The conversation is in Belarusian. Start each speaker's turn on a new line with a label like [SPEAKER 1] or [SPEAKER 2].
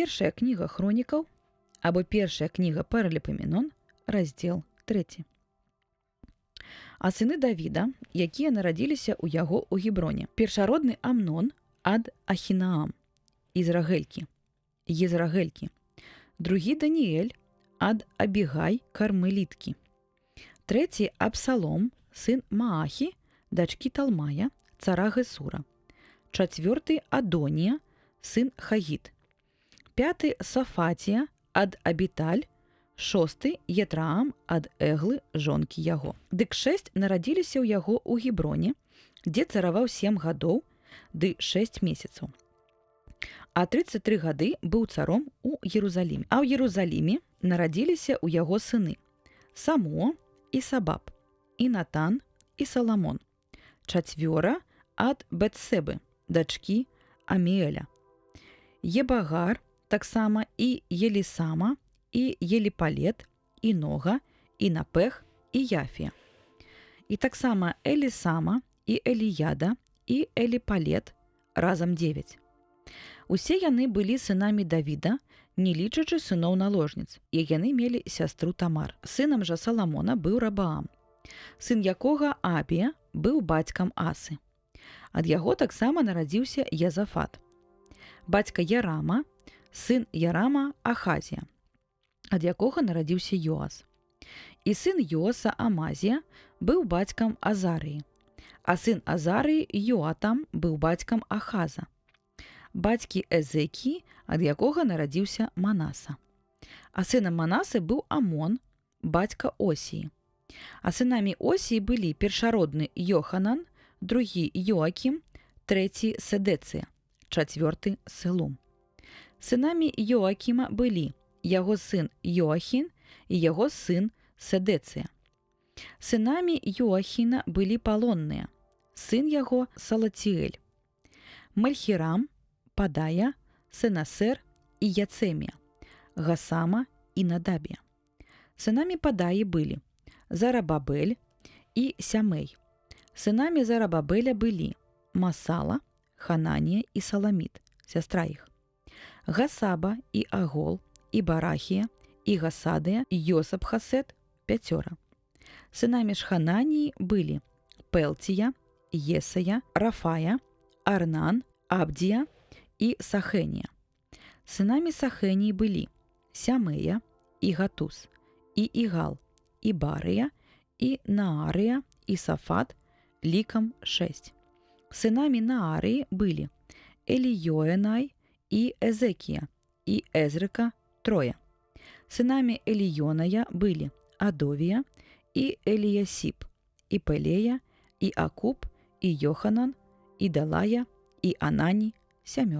[SPEAKER 1] Першая кніга хронікаў або першая кніга Паралипоменон, раздзел 3. А сыны Давіда, якія нарадзіліся ў яго ў Геброне. Першародны Амнон ад Ахінаам, Езрагелькі. Другі Даніэль ад Абігай Кармеліткі. Трэці Абсалом, сын Маахі, дачкі Талмая, цара Гесура. Чацвёрты Адонія, сын Хагіт. Пяты Сафатія ад Абіталь. Шосты Ятраам ад Эглы, жонкі яго. Дык 6 нарадзіліся ў яго ў Геброне, дзе цараваў 7 гадоў ды 6 месяцаў. А 33 гады быў царом у Єрусаліме. А ў Єрусаліме нарадзіліся ў яго сыны Само і Сабаб, і Натан і Саламон. Чацвёра ад Бетсебы, дачкі Аміэля. Ебагар таксама і Елісама, і Еліпалет, і Нога, і Напех, і Яфія. І таксама Елісама, і Еліяда, і Еліпалет, разам 9. Усе яны былі сынамі Давіда, не лічачы сыноў наложніц, і яны мелі сястру Тамар. Сынам жа Саламона быў Рабаам, сын якога Абія быў бацькам Асы. Ад яго таксама нарадзіўся Язафат. Бацька Ярама, сын Ярама Ахазія, ад якога нарадзіўся Йоас. І сын Йоаса Амазія быў бацькам Азарыі, а сын Азарыі Йоатам быў бацькам Ахаза. Бацькі Эзекіі, ад якога нарадзіўся Манаса. А сынам Манасы быў Амон, бацька Осіі. А сынамі Осіі былі першародны Йоханан, другі Йоакім, трэці Седэцыя, чацвёрты Селум. Сынамі Йоакіма былі яго сын Йоахін і яго сын Седэцыя. Сынамі Йоахіна былі палонныя, сын яго Салаціэль, Мальхірам, Падая, Сенасер і Яцемія, Гасама і Надабія. Сынамі Падаі былі Зарабабель і Сямей. Сынамі Зарабабеля былі Масала, Хананія і Саламіт, сястра іх, Гасаба і Агол, і Барахія, і Гасадыя, і Йосаб-Хасет, 5. Сынамі ж Хананіі былі Пелція, Єсая, Рафая, Арнан, Абдія і Сахенія. Сынамі Сахеніі былі Сямея і Гатус, і Ігал, і Барыя, і Наарыя, і Сафат, лікам 6. Сынамі Наарыі былі Еліёенай і Езекія, і Езрика, 3. Сынамі Еліёная былі Адовія, і Еліясіп, і Пелея, і Акуб, і Йоханан, і Далая, і Анані, 7.